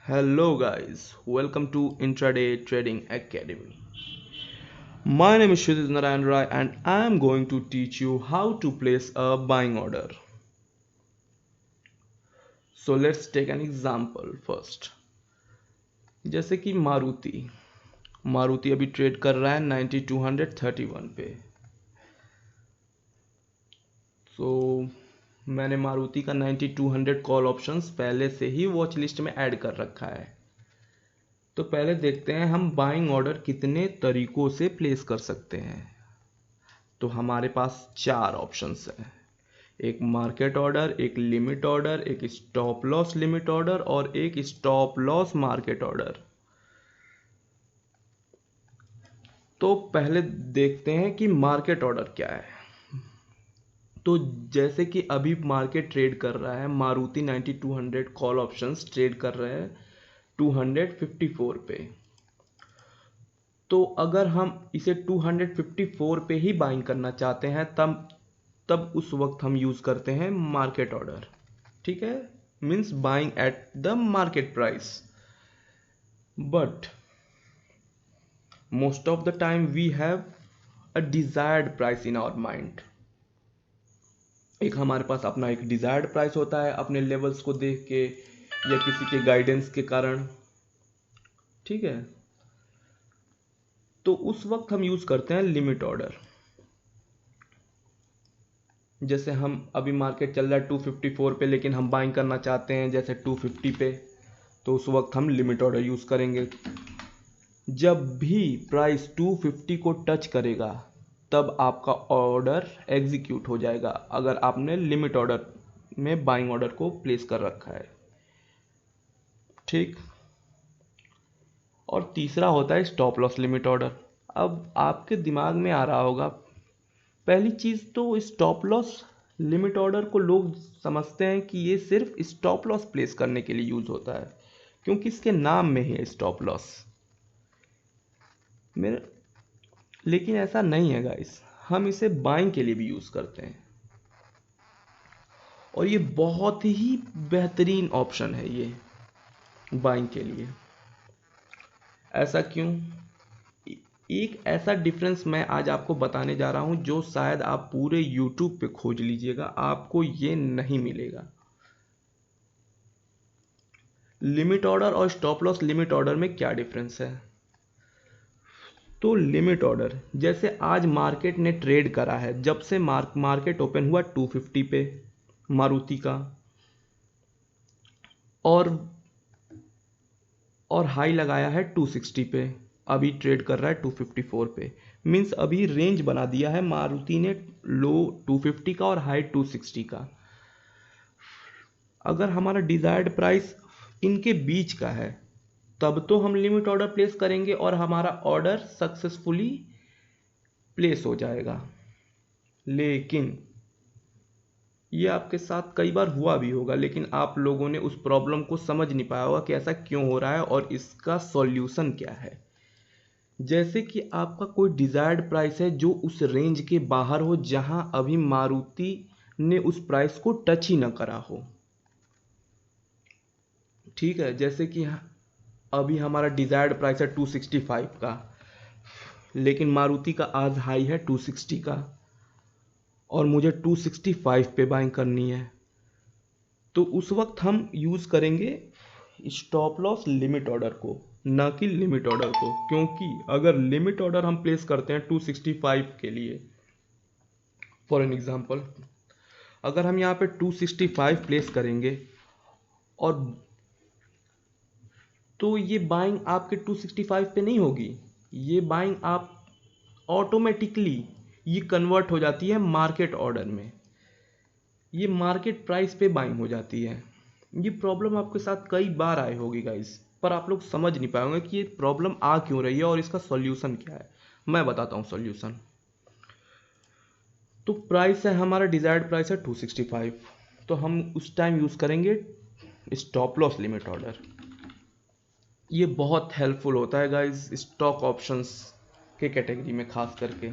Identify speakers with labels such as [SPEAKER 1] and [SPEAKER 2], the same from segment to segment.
[SPEAKER 1] Hello guys, welcome to Intraday Trading Academy. My name is Shudit Narayan Rai and I am going to teach you how to place a buying order. So let's take an example first. जैसे कि मारुति अभी trade कर रहा है 9231 पे. तो मैंने मारुति का 9200 कॉल ऑप्शंस पहले से ही वॉच लिस्ट में ऐड कर रखा है. तो पहले देखते हैं हम बाइंग ऑर्डर कितने तरीकों से प्लेस कर सकते हैं. तो हमारे पास चार ऑप्शंस हैं. एक मार्केट ऑर्डर, एक लिमिट ऑर्डर, एक स्टॉप लॉस लिमिट ऑर्डर और एक स्टॉप लॉस मार्केट ऑर्डर. तो पहले देखते हैं कि मार्केट ऑर्डर क्या है. तो जैसे कि अभी मार्केट ट्रेड कर रहा है, मारुति 9200 कॉल ऑप्शंस ट्रेड कर रहे हैं 254 पे. तो अगर हम इसे 254 पे ही बाइंग करना चाहते हैं तब उस वक्त हम यूज करते हैं मार्केट ऑर्डर. ठीक है, means buying at the market price. But most of the time we have a desired price in our mind. एक हमारे पास अपना एक डिजायर्ड प्राइस होता है अपने लेवल्स को देख के या किसी के गाइडेंस के कारण. ठीक है, तो उस वक्त हम यूज करते हैं लिमिट ऑर्डर. जैसे हम अभी मार्केट चल रहा है 254 पे, लेकिन हम बाइंग करना चाहते हैं जैसे 250 पे, तो उस वक्त हम लिमिट ऑर्डर यूज करेंगे. जब भी प्राइस 250 को टच करेगा तब आपका ऑर्डर एग्जीक्यूट हो जाएगा अगर आपने लिमिट ऑर्डर में बाइंग ऑर्डर को प्लेस कर रखा है. ठीक. और तीसरा होता है स्टॉप लॉस लिमिट ऑर्डर. अब आपके दिमाग में आ रहा होगा, पहली चीज तो स्टॉप लॉस लिमिट ऑर्डर को लोग समझते हैं कि ये सिर्फ स्टॉप लॉस प्लेस करने के लिए यूज होता है क्योंकि इसके नाम में ही है स्टॉप लॉस. मेरे लेकिन ऐसा नहीं है गाइस, हम इसे बाइंग के लिए भी यूज करते हैं और ये बहुत ही बेहतरीन ऑप्शन है ये बाइंग के लिए. ऐसा क्यों? एक ऐसा डिफरेंस मैं आज आपको बताने जा रहा हूं जो शायद आप पूरे YouTube पे खोज लीजिएगा, आपको ये नहीं मिलेगा. लिमिट ऑर्डर और स्टॉप लॉस लिमिट ऑर्डर में क्या डिफरेंस है? तो लिमिट ऑर्डर, जैसे आज मार्केट ने ट्रेड करा है, जब से मार्केट ओपन हुआ 250 पे मारुति का और हाई लगाया है 260 पे, अभी ट्रेड कर रहा है 254 पे. मींस अभी रेंज बना दिया है मारुति ने, लो 250 का और हाई 260 का. अगर हमारा डिजायर्ड प्राइस इनके बीच का है तब तो हम लिमिट ऑर्डर प्लेस करेंगे और हमारा ऑर्डर सक्सेसफुली प्लेस हो जाएगा. लेकिन ये आपके साथ कई बार हुआ भी होगा, लेकिन आप लोगों ने उस प्रॉब्लम को समझ नहीं पाया होगा कि ऐसा क्यों हो रहा है और इसका सॉल्यूशन क्या है. जैसे कि आपका कोई डिजायर्ड प्राइस है जो उस रेंज के बाहर हो जहां अभी मारुति ने उस प्राइस को टच ही ना करा हो. ठीक है, जैसे कि अभी हमारा डिजायर्ड प्राइस है 265 का, लेकिन मारुति का आज हाई है 260 का और मुझे 265 पे बाइंग करनी है. तो उस वक्त हम यूज करेंगे स्टॉप लॉस लिमिट ऑर्डर को, ना कि लिमिट ऑर्डर को. क्योंकि अगर लिमिट ऑर्डर हम प्लेस करते हैं 265 के लिए, फॉर एन एग्जांपल, अगर हम यहाँ पे 265 प्लेस करेंगे और तो ये बाइंग आपके 265 पे नहीं होगी, ये बाइंग आप ऑटोमेटिकली ये कन्वर्ट हो जाती है मार्केट ऑर्डर में, ये मार्केट प्राइस पे बाइंग हो जाती है. ये प्रॉब्लम आपके साथ कई बार आई होगी गाइस, पर आप लोग समझ नहीं पाएंगे कि ये प्रॉब्लम आ क्यों रही है और इसका सॉल्यूशन क्या है. मैं बताता हूँ सॉल्यूशन. तो प्राइस है हमारा, डिजायर्ड प्राइस है 265, तो हम उस टाइम यूज करेंगे स्टॉप लॉस लिमिट ऑर्डर. ये बहुत हेल्पफुल होता है गाइस स्टॉक ऑप्शंस के कैटेगरी में खास करके.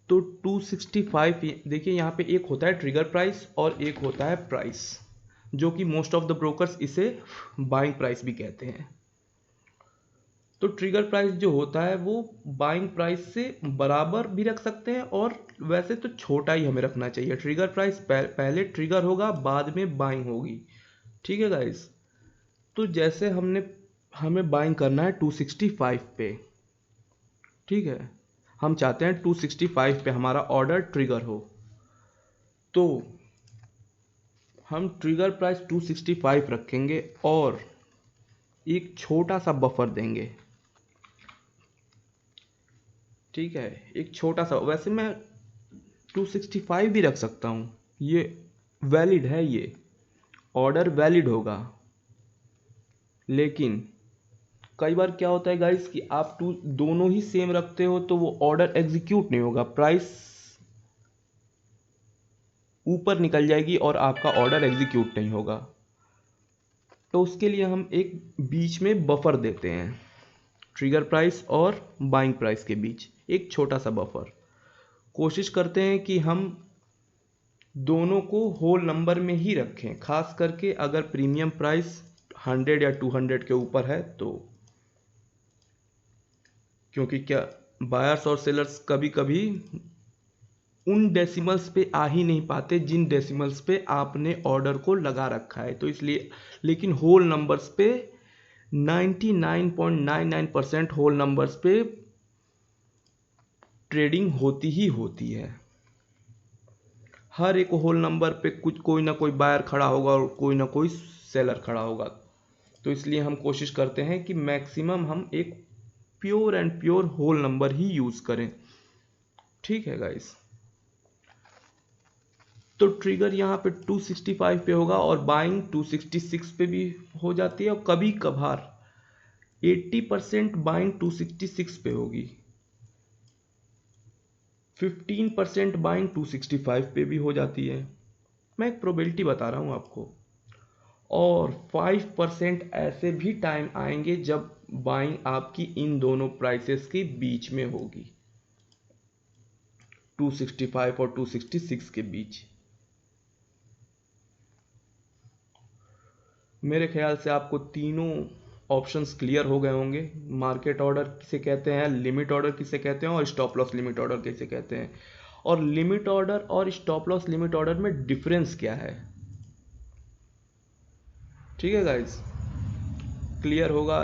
[SPEAKER 1] तो 265 देखिए, यहाँ पे एक होता है ट्रिगर प्राइस और एक होता है प्राइस. जो कि मोस्ट ऑफ द ब्रोकर्स इसे बाइंग प्राइस भी कहते हैं। तो ट्रिगर प्राइस जो होता है वो बाइंग प्राइस से बराबर भी रख सकते हैं, और वैसे तो छोटा ही हमें रखना चाहिए। ट्रिगर प्राइस पहले ट्रिगर होगा, बाद में बाइंग होगी। ठीक है गाइस। तो जैसे हमें बाइंग करना है 265 पे। ठीक है, हम चाहते हैं 265 पे हमारा ऑर्डर ट्रिगर हो, तो हम ट्रिगर प्राइस 265 रखेंगे और एक छोटा सा बफर देंगे। ठीक है, एक छोटा सा, वैसे मैं 265 भी रख सकता हूँ, ये वैलिड है, ये ऑर्डर वैलिड होगा। लेकिन कई बार क्या होता है गाइस कि आप दोनों ही सेम रखते हो तो वो ऑर्डर एग्जीक्यूट नहीं होगा, प्राइस ऊपर निकल जाएगी और आपका ऑर्डर एग्जीक्यूट नहीं होगा। तो उसके लिए हम एक बीच में बफर देते हैं, ट्रिगर प्राइस और बाइंग प्राइस के बीच एक छोटा सा बफर। कोशिश करते हैं कि हम दोनों को होल नंबर में ही रखें, खास करके अगर प्रीमियम प्राइस 100 या 200 के ऊपर है तो। क्योंकि क्या, बायर्स और सेलर्स कभी कभी उन डेसिमल्स पे आ ही नहीं पाते जिन डेसिमल्स पे आपने ऑर्डर को लगा रखा है, तो इसलिए, लेकिन होल नंबर्स पे 99.99% होल नंबर्स पे ट्रेडिंग होती ही होती है। हर एक होल नंबर पे कुछ कोई ना कोई बायर खड़ा होगा और कोई ना कोई सेलर खड़ा होगा। तो इसलिए हम कोशिश करते हैं कि मैक्सिमम हम एक pure and pure whole number ही यूज करें। ठीक है गाइस। तो ट्रिगर यहाँ पे 265 पे होगा और बाइंग 266 पे भी हो जाती है, और कभी कभार 80% बाइंग 266 पे होगी, 15% बाइंग 265 पे भी हो जाती है। मैं एक प्रोबेबिलिटी बता रहा हूँ आपको। और 5% ऐसे भी टाइम आएंगे जब बाइंग आपकी इन दोनों प्राइसेस के बीच में होगी, 265 और 266 के बीच। मेरे ख्याल से आपको तीनों ऑप्शंस क्लियर हो गए होंगे। मार्केट ऑर्डर किसे कहते हैं, लिमिट ऑर्डर किसे कहते हैं, और स्टॉप लॉस लिमिट ऑर्डर किसे कहते हैं, और लिमिट ऑर्डर और स्टॉप लॉस लिमिट ऑर्डर में डिफरेंस क्या है। ठीक है गाइस, क्लियर होगा।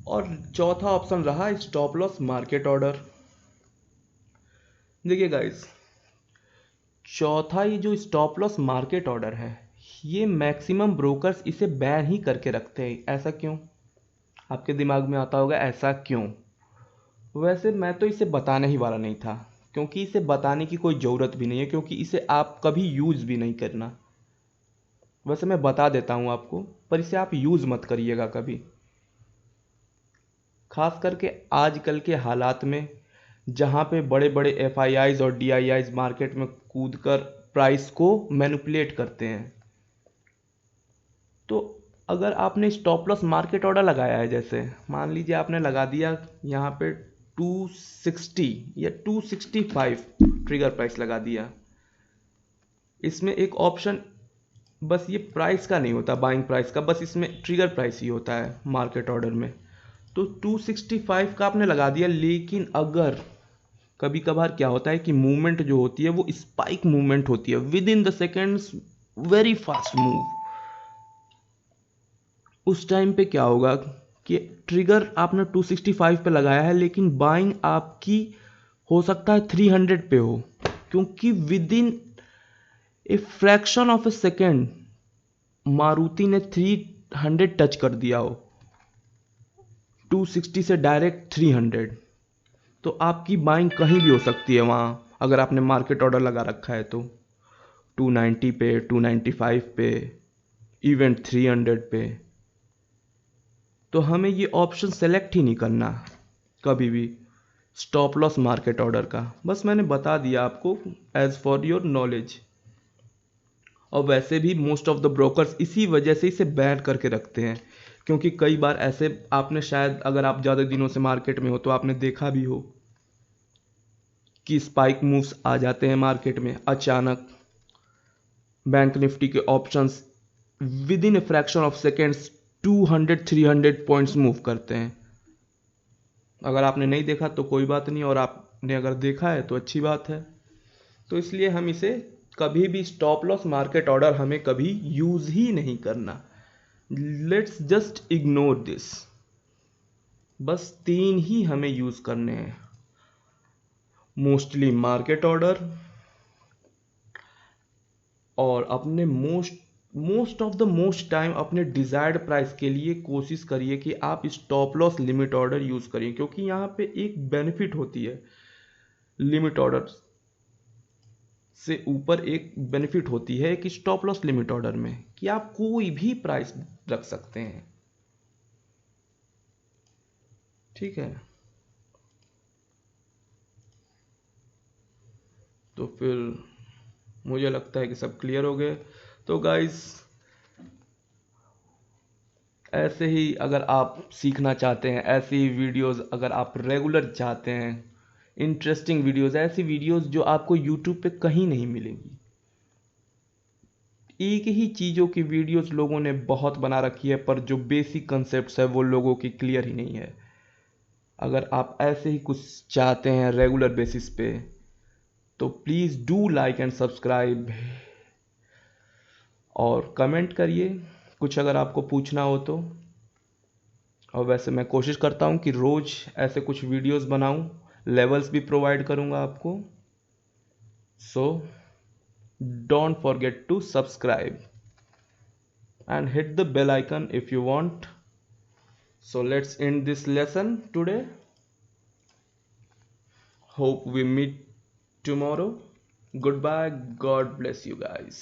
[SPEAKER 1] और चौथा ऑप्शन रहा स्टॉप लॉस मार्केट ऑर्डर। देखिए गाइस, चौथा ये जो स्टॉप लॉस मार्केट ऑर्डर है, ये मैक्सिमम ब्रोकर्स इसे बैन ही करके रखते हैं। ऐसा क्यों, आपके दिमाग में आता होगा ऐसा क्यों। वैसे मैं तो इसे बताने ही वाला नहीं था, क्योंकि इसे बताने की कोई ज़रूरत भी नहीं है, क्योंकि इसे आप कभी यूज़ भी नहीं करना। वैसे मैं बता देता हूँ आपको, पर इसे आप यूज़ मत करिएगा कभी। खास करके आजकल के हालात में जहाँ पे बड़े बड़े एफआईआईज और डीआईआईज मार्केट में कूदकर प्राइस को मैनिपुलेट करते हैं। तो अगर आपने स्टॉप लॉस मार्केट ऑर्डर लगाया है, जैसे मान लीजिए आपने लगा दिया यहाँ पे 260 या 265 ट्रिगर प्राइस लगा दिया। इसमें एक ऑप्शन बस ये प्राइस का नहीं होता, बाइंग प्राइस का, बस इसमें ट्रिगर प्राइस ही होता है मार्केट ऑर्डर में। तो 265 का आपने लगा दिया, लेकिन अगर कभी कभार क्या होता है कि मूवमेंट जो होती है वो स्पाइक मूवमेंट होती है, with in the seconds, very fast move. उस टाइम पे क्या होगा कि ट्रिगर आपने 265 पे लगाया है, लेकिन बाइंग आपकी हो सकता है 300 पे हो, क्योंकि with in a fraction of A second Maruti ने 300 टच कर दिया हो, 260 से डायरेक्ट 300। तो आपकी बाइंग कहीं भी हो सकती है वहाँ, अगर आपने मार्केट ऑर्डर लगा रखा है तो 290 पे, 295 पे, इवन 300 पे। तो हमें ये ऑप्शन सेलेक्ट ही नहीं करना कभी भी स्टॉप लॉस मार्केट ऑर्डर का। बस मैंने बता दिया आपको एज फॉर योर नॉलेज। और वैसे भी मोस्ट ऑफ द ब्रोकर्स इसी वजह से इसे बैन करके रखते हैं, क्योंकि कई बार ऐसे आपने शायद, अगर आप ज़्यादा दिनों से मार्केट में हो तो आपने देखा भी हो कि स्पाइक मूव्स आ जाते हैं मार्केट में अचानक। बैंक निफ्टी के options with in a fraction of seconds 200-300 points move करते हैं। अगर आपने नहीं देखा तो कोई बात नहीं, और आपने अगर देखा है तो अच्छी बात है। तो इसलिए हम इसे कभी भी स्टॉप लॉस मार्केट ऑर्डर हमें कभी यूज ही नहीं करना। Let's just ignore this. बस 3 ही हमें यूज करने हैं, मोस्टली मार्केट ऑर्डर, और अपने most of the most time अपने डिजायर्ड प्राइस के लिए कोशिश करिए कि आप stop loss limit order use करिए, क्योंकि यहाँ पे एक बेनिफिट होती है लिमिट ऑर्डर से ऊपर, एक बेनिफिट होती है कि स्टॉप लॉस लिमिट ऑर्डर में कि आप कोई भी प्राइस रख सकते हैं। ठीक है, तो फिर मुझे लगता है कि सब क्लियर हो गए। तो गाइस, ऐसे ही अगर आप सीखना चाहते हैं, ऐसी वीडियोस अगर आप रेगुलर चाहते हैं, इंटरेस्टिंग वीडियोस, ऐसी वीडियोस जो आपको यूट्यूब पे कहीं नहीं मिलेंगी। एक ही चीज़ों की वीडियोस लोगों ने बहुत बना रखी है, पर जो बेसिक कंसेप्ट है वो लोगों की क्लियर ही नहीं है। अगर आप ऐसे ही कुछ चाहते हैं रेगुलर बेसिस पे, तो please do like and subscribe, और कमेंट करिए कुछ अगर आपको पूछना हो तो। और वैसे मैं कोशिश करता हूँ कि रोज़ ऐसे कुछ वीडियोस बनाऊँ, लेवल्स भी प्रोवाइड करूँगा आपको। So don't forget to subscribe and hit the bell icon if you want. So let's end this lesson today. Hope we meet tomorrow. Goodbye. God bless you guys.